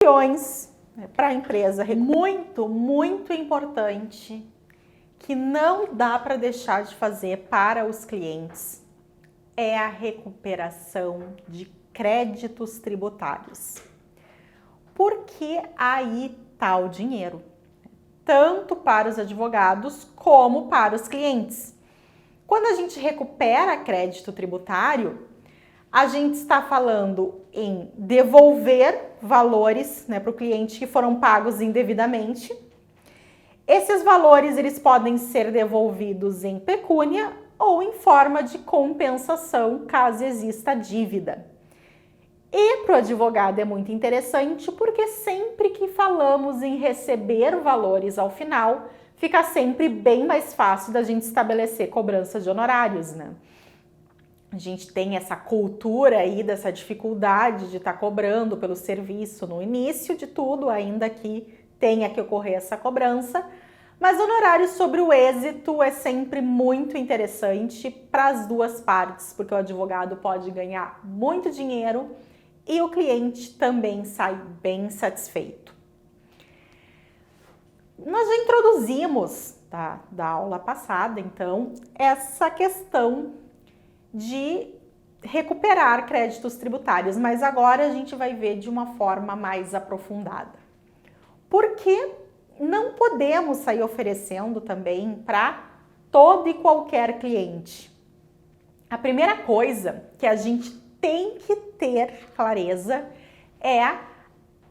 Milhões para a empresa. Muito importante que não dá para deixar de fazer para os clientes é a recuperação de créditos tributários. Porque aí está o dinheiro, tanto para os advogados como para os clientes. Quando a gente recupera crédito tributário, a gente está falando em devolver valores, né, para o cliente que foram pagos indevidamente. Esses valores eles podem ser devolvidos em pecúnia ou em forma de compensação, caso exista dívida. E para o advogado é muito interessante porque sempre que falamos em receber valores ao final, fica sempre bem mais fácil da gente estabelecer cobrança de honorários, né? A gente tem essa cultura aí dessa dificuldade de estar cobrando pelo serviço no início de tudo, ainda que tenha que ocorrer essa cobrança. Mas honorários sobre o êxito é sempre muito interessante para as duas partes, porque o advogado pode ganhar muito dinheiro e o cliente também sai bem satisfeito. Nós já introduzimos da aula passada, então, essa questão de recuperar créditos tributários, mas agora a gente vai ver de uma forma mais aprofundada. Porque não podemos sair oferecendo também para todo e qualquer cliente. A primeira coisa que a gente tem que ter clareza é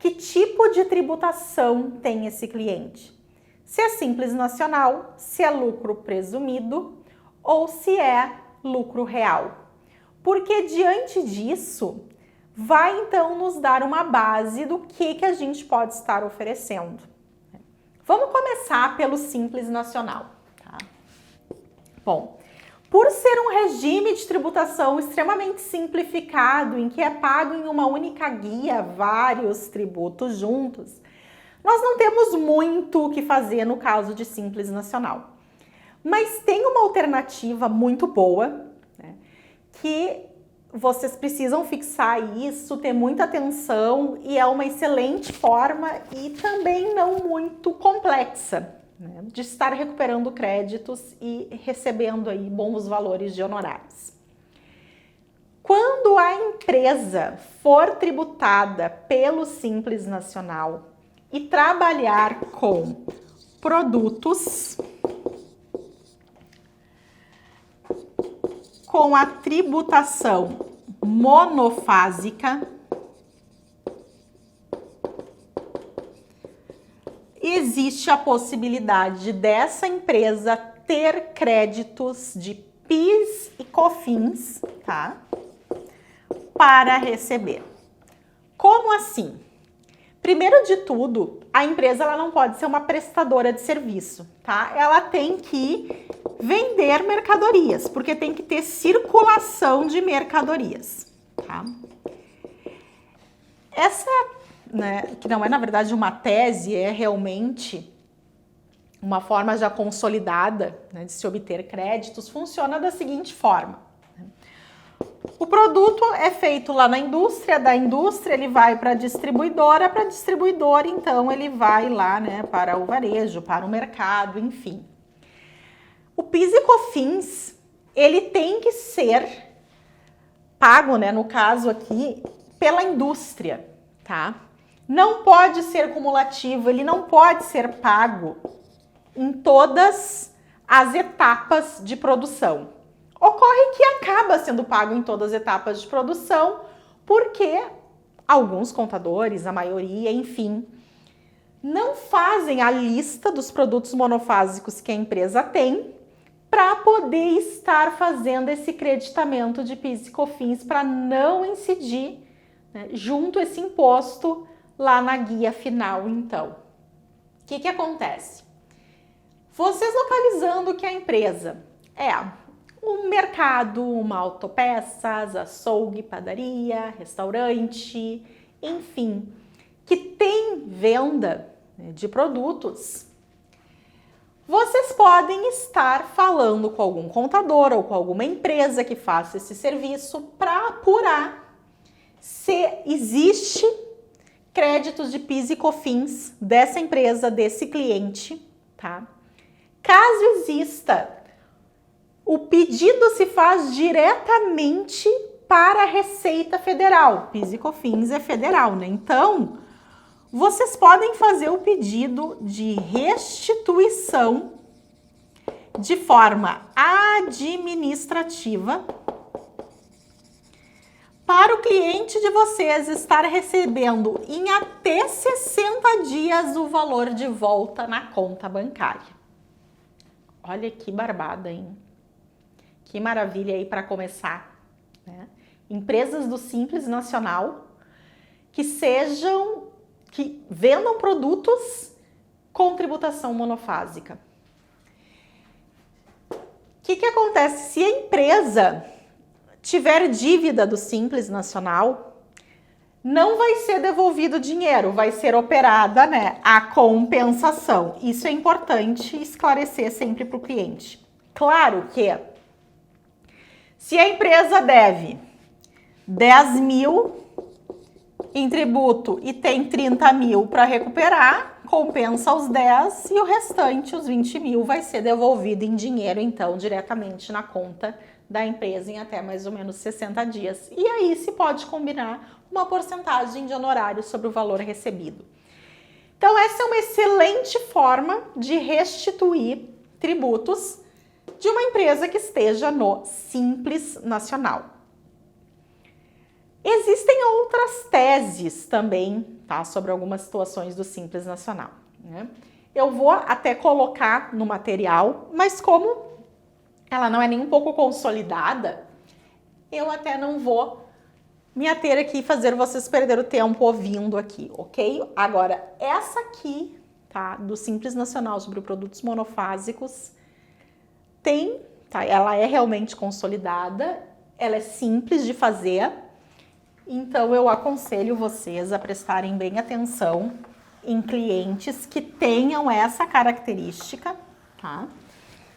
que tipo de tributação tem esse cliente. Se é simples nacional, se é lucro presumido ou se é lucro real. Porque diante disso, vai então nos dar uma base do que a gente pode estar oferecendo. Vamos começar pelo simples nacional, tá? Bom, por ser um regime de tributação extremamente simplificado, em que é pago em uma única guia vários tributos juntos, nós não temos muito o que fazer no caso de simples nacional. Mas tem uma alternativa muito boa, né, que vocês precisam fixar isso, ter muita atenção e é uma excelente forma e também não muito complexa, né, de estar recuperando créditos e recebendo aí bons valores de honorários. Quando a empresa for tributada pelo Simples Nacional e trabalhar com produtos com a tributação monofásica, existe a possibilidade dessa empresa ter créditos de PIS e COFINS, tá? Para receber. Como assim? Primeiro de tudo, a empresa ela não pode ser uma prestadora de serviço, tá? Ela tem que vender mercadorias, porque tem que ter circulação de mercadorias, tá? Essa, né, que não é na verdade uma tese, é realmente uma forma já consolidada, né, de se obter créditos, funciona da seguinte forma. O produto é feito lá na indústria, da indústria ele vai para a distribuidora então ele vai lá, né, para o varejo, para o mercado, enfim. O PIS e COFINS, ele tem que ser pago, né, no caso aqui, pela indústria, tá? Não pode ser cumulativo, ele não pode ser pago em todas as etapas de produção. Ocorre que acaba sendo pago em todas as etapas de produção, porque alguns contadores, a maioria, enfim, não fazem a lista dos produtos monofásicos que a empresa tem para poder estar fazendo esse creditamento de PIS e COFINS para não incidir, né, junto esse imposto lá na guia final, então. O que acontece? Vocês localizando que a empresa é um mercado, uma autopeças, açougue, padaria, restaurante, enfim, que tem venda, né, de produtos, vocês podem estar falando com algum contador ou com alguma empresa que faça esse serviço para apurar se existe créditos de PIS e COFINS dessa empresa, desse cliente, tá? Caso exista, o pedido se faz diretamente para a Receita Federal. PIS e COFINS é federal, né? Então, vocês podem fazer o pedido de restituição de forma administrativa para o cliente de vocês estar recebendo em até 60 dias o valor de volta na conta bancária. Olha que barbada, hein? Que maravilha aí para começar, né? Empresas do Simples Nacional que vendam produtos com tributação monofásica. O que acontece? Se a empresa tiver dívida do Simples Nacional, não vai ser devolvido o dinheiro, vai ser operada, né, a compensação. Isso é importante esclarecer sempre para o cliente. Claro que se a empresa deve 10 mil em tributo e tem 30 mil para recuperar, compensa os 10 e o restante, os 20 mil, vai ser devolvido em dinheiro, então, diretamente na conta da empresa em até mais ou menos 60 dias. E aí se pode combinar uma porcentagem de honorário sobre o valor recebido. Então, essa é uma excelente forma de restituir tributos de uma empresa que esteja no Simples Nacional. Existem outras teses também, tá, sobre algumas situações do Simples Nacional, né? Eu vou até colocar no material, mas como ela não é nem um pouco consolidada, eu até não vou me ater aqui e fazer vocês perder o tempo ouvindo aqui, ok? Agora, essa aqui, tá, do Simples Nacional sobre produtos monofásicos, tá, ela é realmente consolidada, ela é simples de fazer, então eu aconselho vocês a prestarem bem atenção em clientes que tenham essa característica, tá?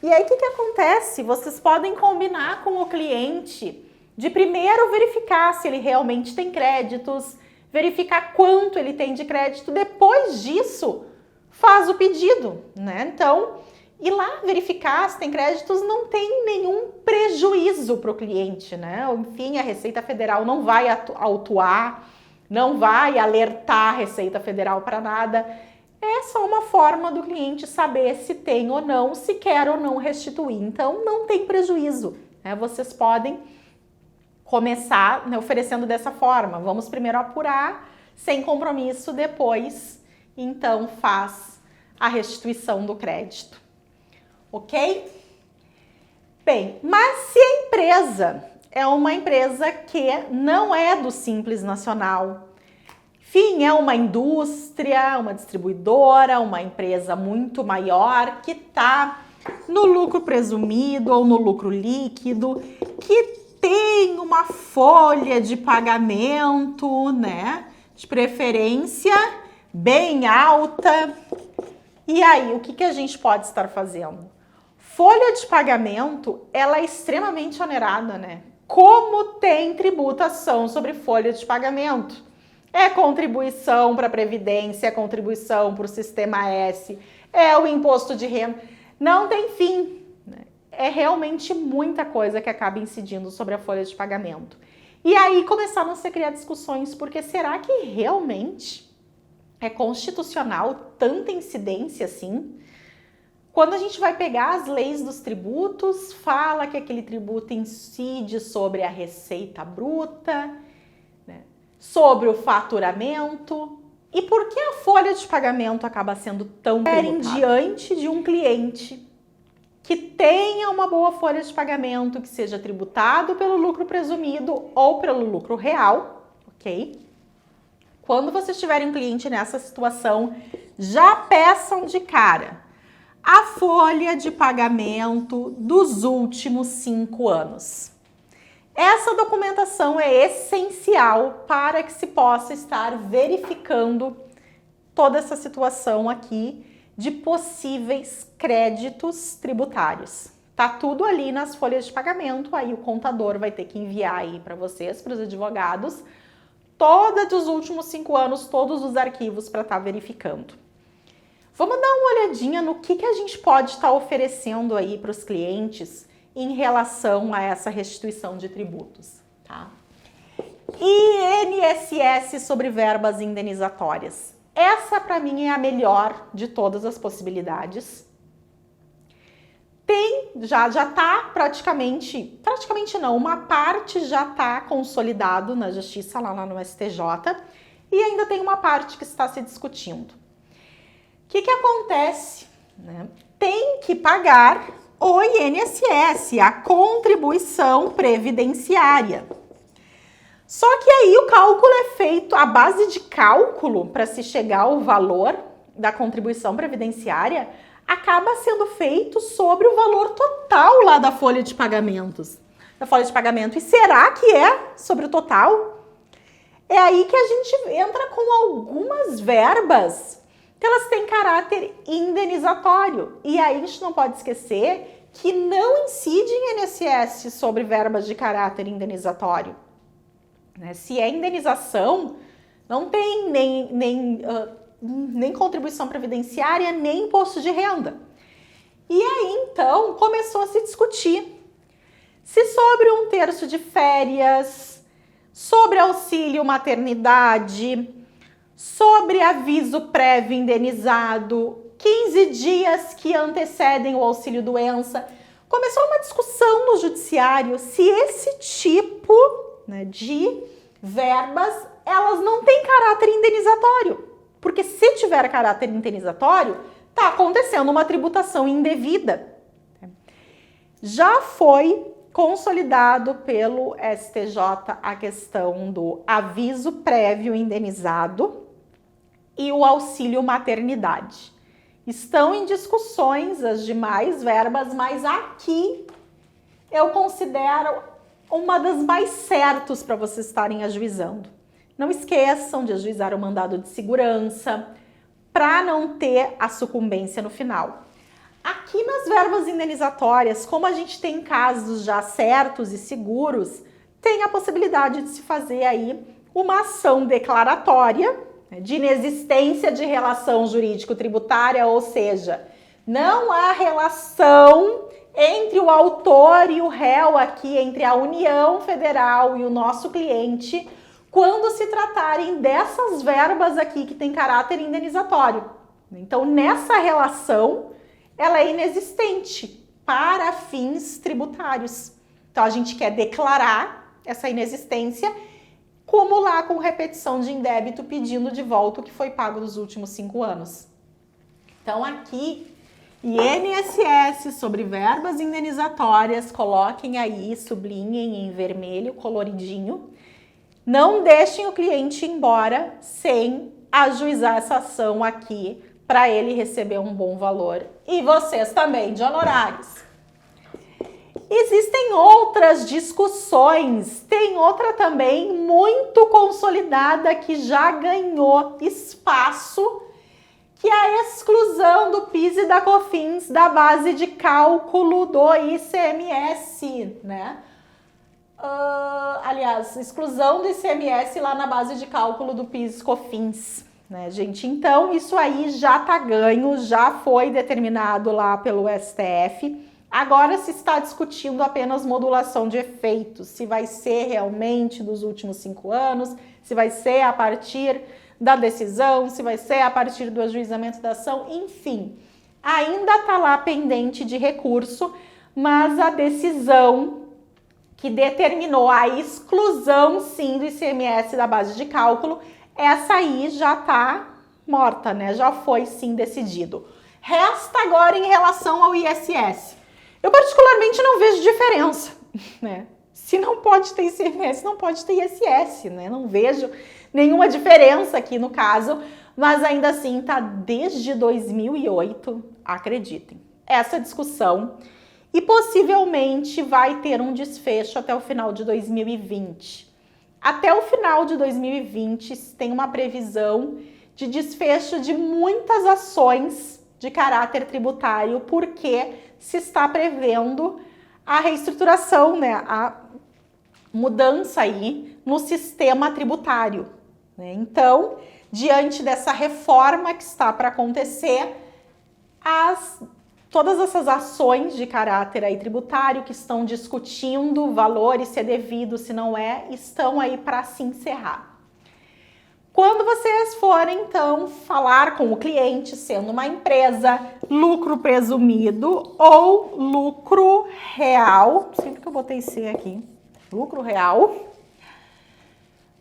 E aí, o que acontece? Vocês podem combinar com o cliente de primeiro verificar se ele realmente tem créditos, verificar quanto ele tem de crédito, depois disso, faz o pedido, né? Então, ir lá verificar se tem créditos não tem nenhum prejuízo para o cliente, né? Enfim, a Receita Federal não vai autuar, não vai alertar a Receita Federal para nada. É só uma forma do cliente saber se tem ou não, se quer ou não restituir. Então, não tem prejuízo, né? Vocês podem começar, né, oferecendo dessa forma. Vamos primeiro apurar, sem compromisso, depois, então, faz a restituição do crédito. Ok? Bem, mas se a empresa é uma empresa que não é do Simples Nacional, enfim, é uma indústria, uma distribuidora, uma empresa muito maior que está no lucro presumido ou no lucro líquido, que tem uma folha de pagamento, né, de preferência bem alta. E aí, o que a gente pode estar fazendo? Folha de pagamento, ela é extremamente onerada, né? Como tem tributação sobre folha de pagamento? É contribuição para a Previdência, é contribuição para o Sistema S, é o imposto de renda, não tem fim, né? É realmente muita coisa que acaba incidindo sobre a folha de pagamento. E aí começaram a se criar discussões, porque será que realmente é constitucional tanta incidência assim? Quando a gente vai pegar as leis dos tributos, fala que aquele tributo incide sobre a receita bruta, né, sobre o faturamento. E por que a folha de pagamento acaba sendo tão tributada? Diante de um cliente que tenha uma boa folha de pagamento, que seja tributado pelo lucro presumido ou pelo lucro real, ok? Quando vocês tiverem um cliente nessa situação, já peçam de cara a folha de pagamento dos últimos 5 anos. Essa documentação é essencial para que se possa estar verificando toda essa situação aqui de possíveis créditos tributários. Tá tudo ali nas folhas de pagamento, aí o contador vai ter que enviar aí para vocês, para os advogados, toda dos últimos 5 anos, todos os arquivos para estar verificando. Vamos dar uma olhadinha no que a gente pode estar oferecendo aí para os clientes em relação a essa restituição de tributos, tá? INSS sobre verbas indenizatórias. Essa, para mim, é a melhor de todas as possibilidades. Já está praticamente não, uma parte já está consolidado na justiça lá no STJ e ainda tem uma parte que está se discutindo. O que acontece? Né? Tem que pagar o INSS, a contribuição previdenciária. Só que aí o cálculo é feito, a base de cálculo para se chegar ao valor da contribuição previdenciária acaba sendo feito sobre o valor total lá da folha de pagamentos. E será que é sobre o total? É aí que a gente entra com algumas verbas que elas têm caráter indenizatório. E aí a gente não pode esquecer que não incide em INSS sobre verbas de caráter indenizatório. Se é indenização, não tem nem contribuição previdenciária, nem imposto de renda. E aí, então, começou a se discutir se sobre 1/3 de férias, sobre auxílio maternidade, sobre aviso prévio indenizado, 15 dias que antecedem o auxílio doença. Começou uma discussão no judiciário se esse tipo, né, de verbas, elas não têm caráter indenizatório. Porque se tiver caráter indenizatório, está acontecendo uma tributação indevida. Já foi consolidado pelo STJ a questão do aviso prévio indenizado e o auxílio maternidade. Estão em discussões as demais verbas, mas aqui eu considero uma das mais certas para vocês estarem ajuizando. Não esqueçam de ajuizar o mandado de segurança para não ter a sucumbência no final. Aqui nas verbas indenizatórias, como a gente tem casos já certos e seguros, tem a possibilidade de se fazer aí uma ação declaratória, né, de inexistência de relação jurídico-tributária, ou seja, não há relação entre o autor e o réu aqui, entre a União Federal e o nosso cliente, quando se tratarem dessas verbas aqui que tem caráter indenizatório. Então, nessa relação, ela é inexistente para fins tributários. Então, a gente quer declarar essa inexistência, como lá com repetição de indébito pedindo de volta o que foi pago nos últimos 5 anos. Então, aqui, INSS sobre verbas indenizatórias, coloquem aí, sublinhem em vermelho, coloridinho. Não deixem o cliente ir embora sem ajuizar essa ação aqui para ele receber um bom valor. E vocês também, de honorários. Existem outras discussões. Tem outra também muito consolidada que já ganhou espaço, que é a exclusão do PIS e da COFINS da base de cálculo do ICMS, né? Aliás, exclusão do ICMS lá na base de cálculo do PIS e COFINS, né, gente? Então, isso aí já tá ganho, já foi determinado lá pelo STF. Agora se está discutindo apenas modulação de efeitos, se vai ser realmente dos últimos 5 anos, se vai ser a partir da decisão, se vai ser a partir do ajuizamento da ação, enfim. Ainda tá lá pendente de recurso, mas a decisão que determinou a exclusão, sim, do ICMS da base de cálculo, essa aí já tá morta, né? Já foi, sim, decidido. Resta agora em relação ao ISS. Eu particularmente não vejo diferença, né? Se não pode ter ICMS, não pode ter ISS, né? Não vejo nenhuma diferença aqui no caso, mas ainda assim tá desde 2008, acreditem. Essa discussão e possivelmente vai ter um desfecho até o final de 2020. Até o final de 2020 tem uma previsão de desfecho de muitas ações de caráter tributário, porque se está prevendo a reestruturação, né, mudança aí no sistema tributário, né? Então, diante dessa reforma que está para acontecer, todas essas ações de caráter aí tributário que estão discutindo valores, se é devido, se não é, estão aí para se encerrar. Quando vocês forem, então, falar com o cliente, sendo uma empresa, lucro presumido ou lucro real, sempre que eu botei C aqui, lucro real,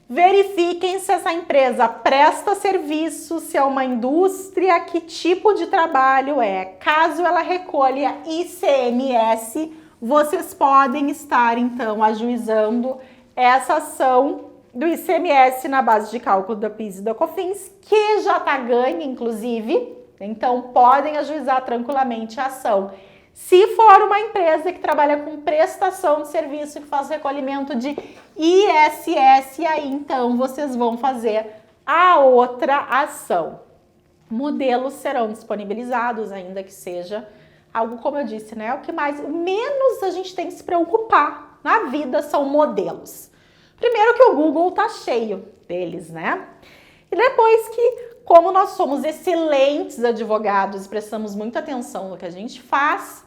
verifiquem se essa empresa presta serviço, se é uma indústria, que tipo de trabalho é. Caso ela recolha ICMS, vocês podem estar, então, ajuizando essa ação do ICMS na base de cálculo da PIS e da COFINS, que já está ganha, inclusive, então podem ajuizar tranquilamente a ação. Se for uma empresa que trabalha com prestação de serviço, que faz recolhimento de ISS, aí então vocês vão fazer a outra ação. Modelos serão disponibilizados, ainda que seja algo, como eu disse, né? O que menos a gente tem que se preocupar na vida são modelos. Primeiro que o Google tá cheio deles, né? E depois que, como nós somos excelentes advogados e prestamos muita atenção no que a gente faz,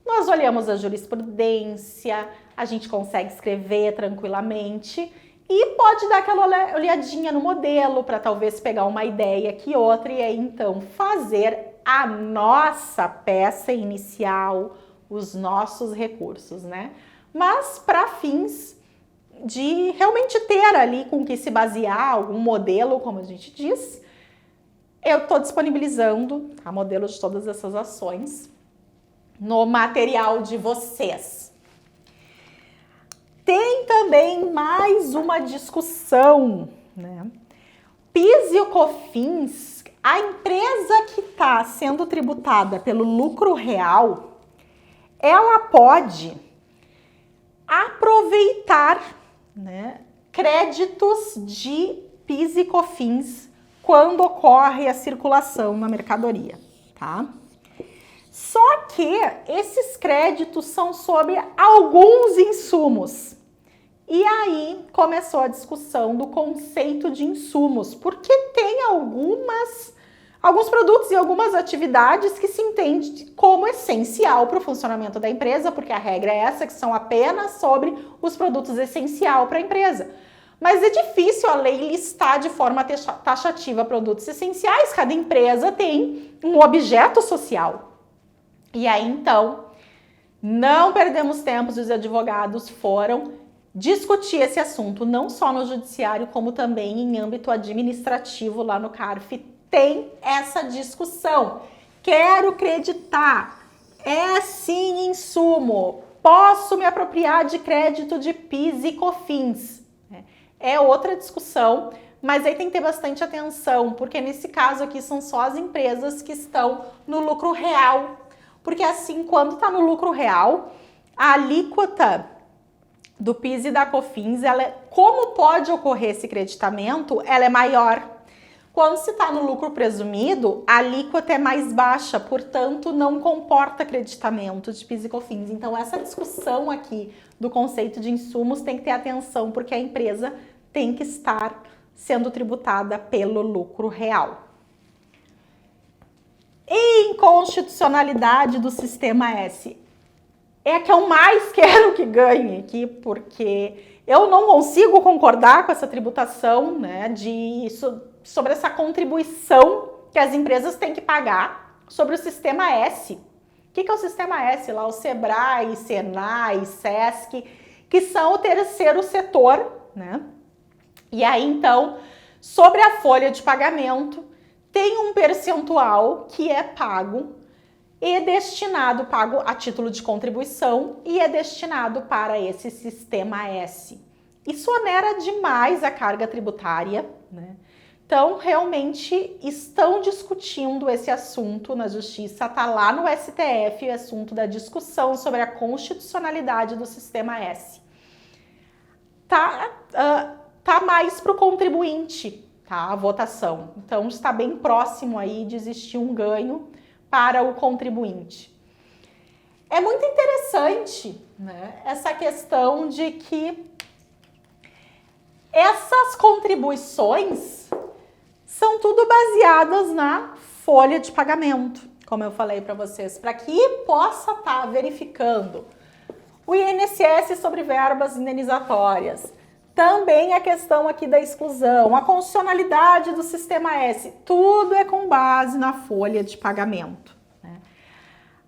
nós olhamos a jurisprudência, a gente consegue escrever tranquilamente e pode dar aquela olhadinha no modelo para talvez pegar uma ideia aqui outra e aí então fazer a nossa peça inicial, os nossos recursos, né? Mas para fins de realmente ter ali com que se basear algum modelo, como a gente diz, eu estou disponibilizando a modelo de todas essas ações no material de vocês. Tem também mais uma discussão, né? PIS e COFINS, a empresa que está sendo tributada pelo lucro real, ela pode aproveitar, né, créditos de PIS e COFINS quando ocorre a circulação na mercadoria, tá? Só que esses créditos são sobre alguns insumos. E aí começou a discussão do conceito de insumos, porque tem alguns produtos e algumas atividades que se entende como essencial para o funcionamento da empresa, porque a regra é essa, que são apenas sobre os produtos essenciais para a empresa. Mas é difícil a lei listar de forma taxativa produtos essenciais, cada empresa tem um objeto social. E aí, então, não perdemos tempo, os advogados foram discutir esse assunto, não só no judiciário, como também em âmbito administrativo lá no CARF. Tem essa discussão. Quero creditar, é sim insumo, posso me apropriar de crédito de PIS e COFINS. É outra discussão, mas aí tem que ter bastante atenção, porque nesse caso aqui são só as empresas que estão no lucro real. Porque assim, quando está no lucro real, a alíquota do PIS e da COFINS, como pode ocorrer esse creditamento, ela é maior. Quando se está no lucro presumido, a alíquota é mais baixa, portanto, não comporta creditamento de PIS e COFINS. Então, essa discussão aqui do conceito de insumos tem que ter atenção, porque a empresa tem que estar sendo tributada pelo lucro real. Inconstitucionalidade do Sistema S. É a que eu mais quero que ganhe aqui, porque eu não consigo concordar com essa tributação, né, sobre essa contribuição que as empresas têm que pagar sobre o Sistema S. O que é o Sistema S? Lá o Sebrae, Senai, Sesc, que são o terceiro setor, né? E aí, então, sobre a folha de pagamento, tem um percentual que é pago e pago a título de contribuição e é destinado para esse Sistema S. Isso onera demais a carga tributária, né? Então, realmente estão discutindo esse assunto na Justiça, está lá no STF o assunto da discussão sobre a constitucionalidade do Sistema S. Tá mais para o contribuinte, tá? A votação. Então, está bem próximo aí de existir um ganho para o contribuinte. É muito interessante, né, essa questão de que Essas contribuições são tudo baseadas na folha de pagamento, como eu falei para vocês, para que possa estar verificando o INSS sobre verbas indenizatórias. Também a questão aqui da exclusão, a constitucionalidade do Sistema S, tudo é com base na folha de pagamento.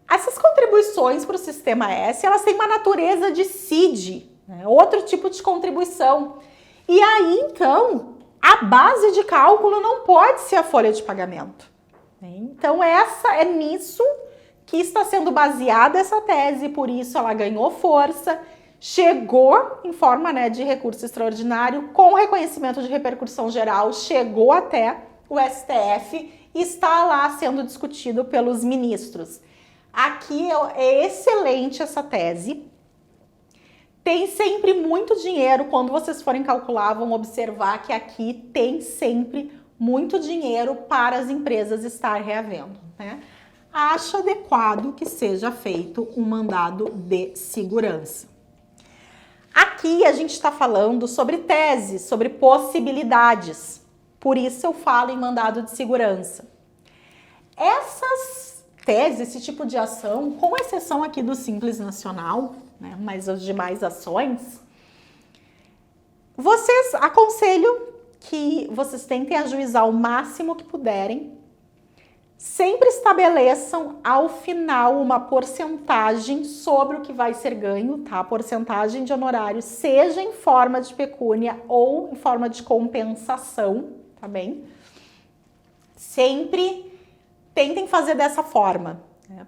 Essas contribuições para o Sistema S, elas têm uma natureza de CID, outro tipo de contribuição. E aí, então, a base de cálculo não pode ser a folha de pagamento. Então, é nisso que está sendo baseada essa tese, por isso ela ganhou força, chegou em forma de recurso extraordinário, com reconhecimento de repercussão geral, chegou até o STF e está lá sendo discutido pelos ministros. Aqui é excelente essa tese. Tem sempre muito dinheiro, quando vocês forem calcular, vão observar que aqui tem sempre muito dinheiro para as empresas estar reavendo, Acho adequado que seja feito um mandado de segurança. Aqui a gente está falando sobre teses, sobre possibilidades. Por isso eu falo em mandado de segurança. Essas teses, esse tipo de ação, com exceção aqui do Simples Nacional, mas as demais ações, vocês aconselho que vocês tentem ajuizar o máximo que puderem. Sempre estabeleçam ao final uma porcentagem sobre o que vai ser ganho, tá? Porcentagem de honorário, seja em forma de pecúnia ou em forma de compensação, tá bem? Sempre tentem fazer dessa forma,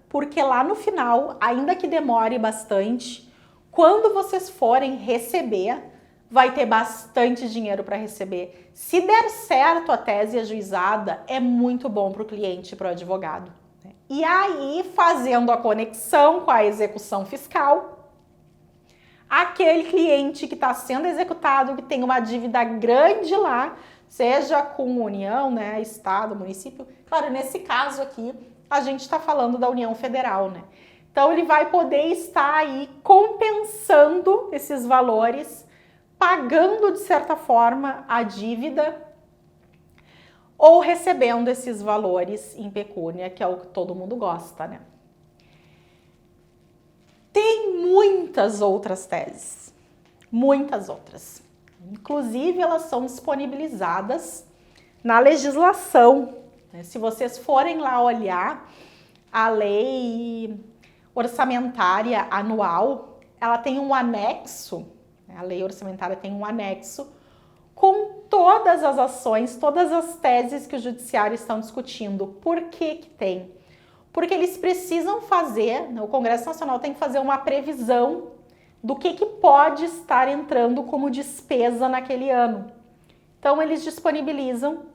porque lá no final, ainda que demore bastante, quando vocês forem receber, vai ter bastante dinheiro para receber. Se der certo a tese ajuizada, é muito bom para o cliente e para o advogado. E aí, fazendo a conexão com a execução fiscal, aquele cliente que está sendo executado, que tem uma dívida grande lá, seja com União, Estado, município. Claro, nesse caso aqui, a gente está falando da União Federal, Então, ele vai poder estar aí compensando esses valores, pagando, de certa forma, a dívida ou recebendo esses valores em pecúnia, que é o que todo mundo gosta, Tem muitas outras teses, muitas outras. Inclusive, elas são disponibilizadas na legislação. Se vocês forem lá olhar a lei orçamentária anual, ela tem um anexo, a lei orçamentária tem um anexo com todas as ações, todas as teses que o judiciário estão discutindo. Por que que tem? Porque eles precisam fazer, o Congresso Nacional tem que fazer uma previsão do que pode estar entrando como despesa naquele ano. Então, eles disponibilizam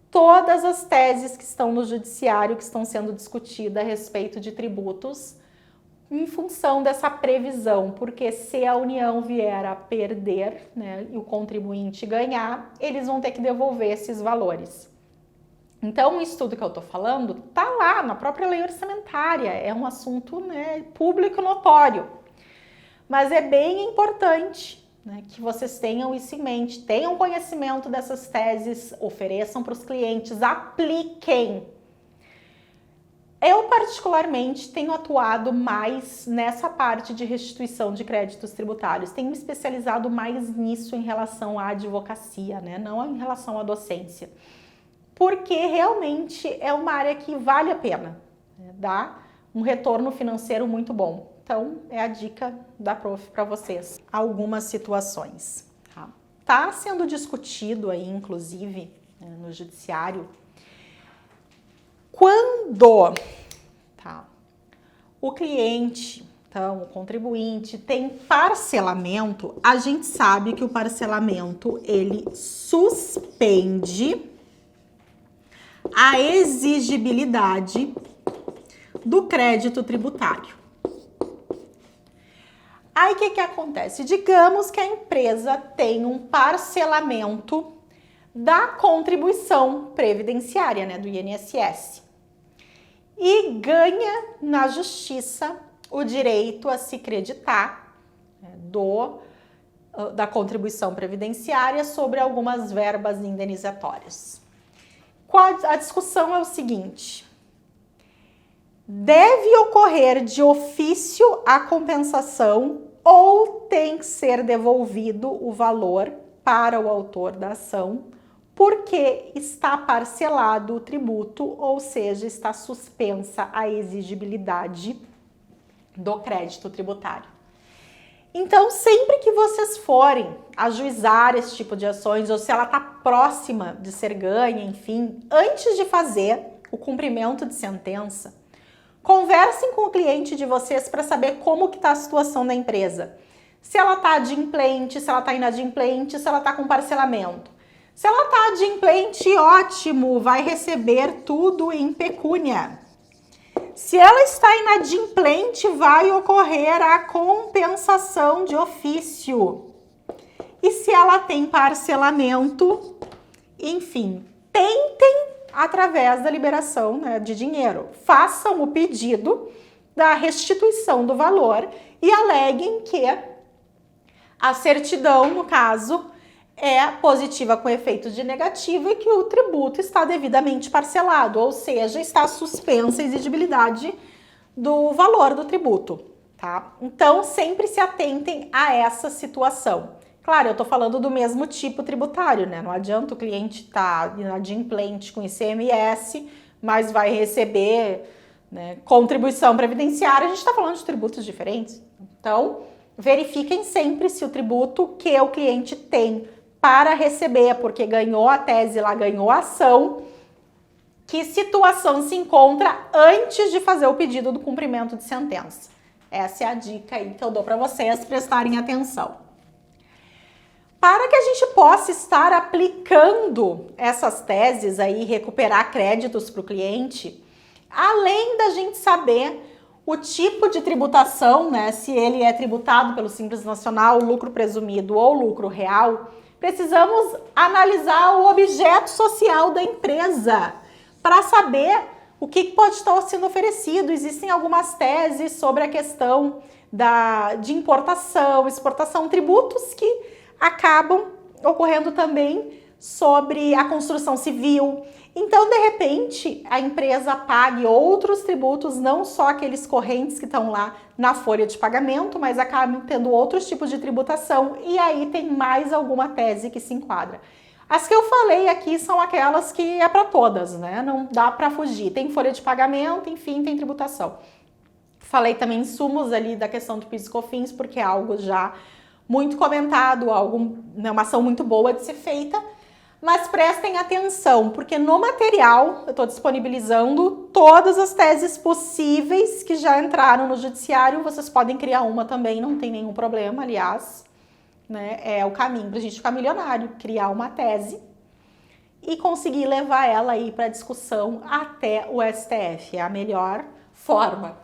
todas as teses que estão no judiciário, que estão sendo discutidas a respeito de tributos, em função dessa previsão, porque se a União vier a perder, e o contribuinte ganhar, eles vão ter que devolver esses valores. Então, o estudo que eu estou falando está lá na própria lei orçamentária, é um assunto público notório. Mas é bem importante que vocês tenham isso em mente, tenham conhecimento dessas teses, ofereçam para os clientes, apliquem. Eu, particularmente, tenho atuado mais nessa parte de restituição de créditos tributários, tenho me especializado mais nisso em relação à advocacia, não em relação à docência, porque realmente é uma área que vale a pena, dá um retorno financeiro muito bom. Então, é a dica da prof para vocês. Algumas situações. Tá sendo discutido aí, inclusive, no judiciário, quando o cliente, então, o contribuinte, tem parcelamento, a gente sabe que o parcelamento, ele suspende a exigibilidade do crédito tributário. Aí, o que acontece? Digamos que a empresa tem um parcelamento da contribuição previdenciária, do INSS, e ganha na justiça o direito a se creditar do da contribuição previdenciária sobre algumas verbas indenizatórias. A discussão é o seguinte: deve ocorrer de ofício a compensação ou tem que ser devolvido o valor para o autor da ação porque está parcelado o tributo, ou seja, está suspensa a exigibilidade do crédito tributário. Então, sempre que vocês forem ajuizar esse tipo de ações, ou se ela está próxima de ser ganha, enfim, antes de fazer o cumprimento de sentença, conversem com o cliente de vocês para saber como que está a situação da empresa. Se ela está adimplente, se ela está inadimplente, se ela está com parcelamento. Se ela está adimplente, ótimo, vai receber tudo em pecúnia. Se ela está inadimplente, vai ocorrer a compensação de ofício. E se ela tem parcelamento, enfim, tentem através da liberação, né, de dinheiro. Façam o pedido da restituição do valor e aleguem que a certidão, no caso, é positiva com efeito de negativo e que o tributo está devidamente parcelado, ou seja, está suspensa a exigibilidade do valor do tributo, tá? Então, sempre se atentem a essa situação. Claro, eu tô falando do mesmo tipo tributário, né? Não adianta o cliente estar inadimplente com ICMS, mas vai receber, né, contribuição previdenciária. A gente está falando de tributos diferentes. Então, verifiquem sempre se o tributo que o cliente tem para receber, porque ganhou a tese lá, ganhou a ação, que situação se encontra antes de fazer o pedido do cumprimento de sentença. Essa é a dica aí que eu dou para vocês prestarem atenção. Para que a gente possa estar aplicando essas teses aí, recuperar créditos para o cliente, além da gente saber o tipo de tributação, né, se ele é tributado pelo Simples Nacional, lucro presumido ou lucro real, precisamos analisar o objeto social da empresa para saber o que pode estar sendo oferecido. Existem algumas teses sobre a questão de importação, exportação, tributos que acabam ocorrendo também sobre a construção civil. Então, de repente, a empresa pague outros tributos, não só aqueles correntes que estão lá na folha de pagamento, mas acabam tendo outros tipos de tributação e aí tem mais alguma tese que se enquadra. As que eu falei aqui são aquelas que é para todas, né? Não dá para fugir. Tem folha de pagamento, enfim, tem tributação. Falei também insumos ali da questão do PIS e COFINS, porque é algo já muito comentado, algo, né, uma ação muito boa de ser feita. Mas prestem atenção, porque no material eu estou disponibilizando todas as teses possíveis que já entraram no judiciário. Vocês podem criar uma também, não tem nenhum problema, aliás, né? É o caminho para a gente ficar milionário, criar uma tese e conseguir levar ela aí para discussão até o STF. É a melhor forma.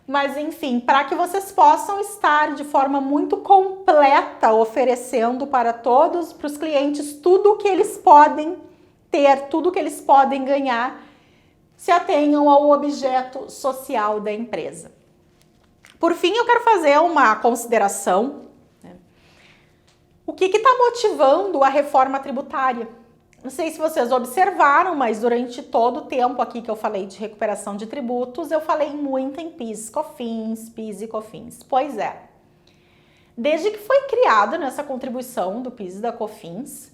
Mas enfim, para que vocês possam estar de forma muito completa oferecendo para todos, para os clientes, tudo o que eles podem ter, tudo que eles podem ganhar, se atenham ao objeto social da empresa. Por fim, eu quero fazer uma consideração, né? O que está motivando a reforma tributária? Não sei se vocês observaram, mas durante todo o tempo aqui que eu falei de recuperação de tributos, eu falei muito em PIS, PIS e COFINS. Pois é, desde que foi criada nessa contribuição do PIS e da COFINS,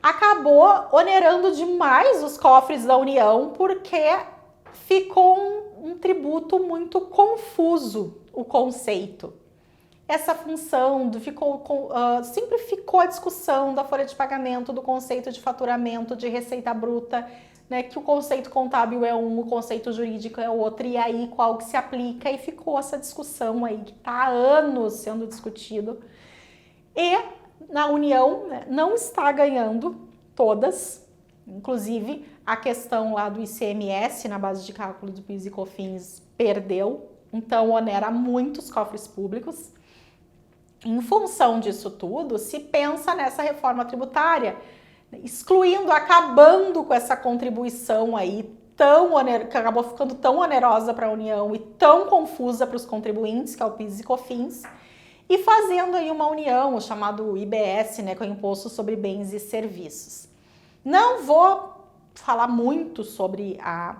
acabou onerando demais os cofres da União, porque ficou um tributo muito confuso o conceito. Essa função sempre ficou a discussão da folha de pagamento, do conceito de faturamento, de receita bruta, né, que o conceito contábil é um, o conceito jurídico é outro, e aí qual que se aplica, e ficou essa discussão aí que está há anos sendo discutido. E na União, né, não está ganhando todas, inclusive a questão lá do ICMS na base de cálculo do PIS e COFINS perdeu, então onera muitos cofres públicos. Em função disso tudo, se pensa nessa reforma tributária, excluindo, acabando com essa contribuição aí que acabou ficando tão onerosa para a União e tão confusa para os contribuintes, que é o PIS e COFINS, e fazendo aí uma união, o chamado IBS, né, que é o Imposto sobre Bens e Serviços. Não vou falar muito sobre a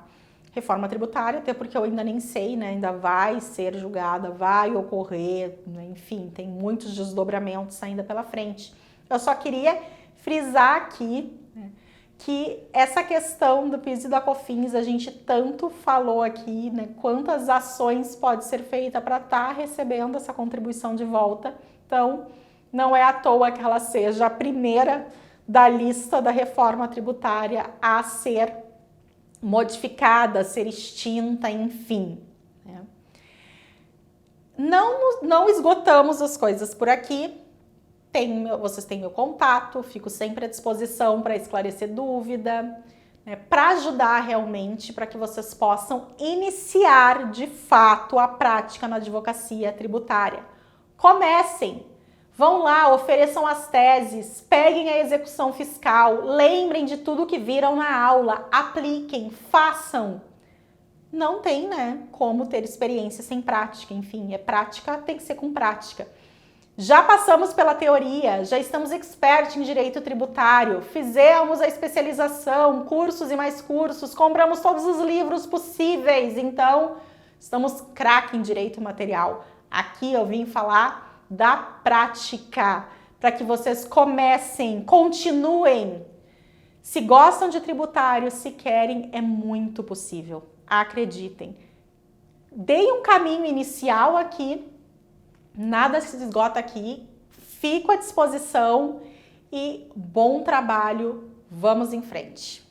reforma tributária, até porque eu ainda nem sei, né, ainda vai ser julgada, vai ocorrer, né, enfim, tem muitos desdobramentos ainda pela frente. Eu só queria frisar aqui, né, que essa questão do PIS e da COFINS, a gente tanto falou aqui, né, quantas ações pode ser feita para estar recebendo essa contribuição de volta. Então, não é à toa que ela seja a primeira da lista da reforma tributária a ser modificada, a ser extinta, enfim. Né? Não esgotamos as coisas por aqui. Vocês têm meu contato, fico sempre à disposição para esclarecer dúvida, né, para ajudar realmente, para que vocês possam iniciar de fato a prática na advocacia tributária. Comecem! Vão lá, ofereçam as teses, peguem a execução fiscal, lembrem de tudo que viram na aula, apliquem, façam. Não tem, né, como ter experiência sem prática, enfim, prática, tem que ser com prática. Já passamos pela teoria, já estamos expert em direito tributário, fizemos a especialização, cursos e mais cursos, compramos todos os livros possíveis, então estamos craque em direito material. Aqui eu vim falar da prática, para que vocês comecem, continuem. Se gostam de tributário, se querem, é muito possível, acreditem. Dei um caminho inicial aqui, nada se esgota aqui, fico à disposição e bom trabalho, vamos em frente.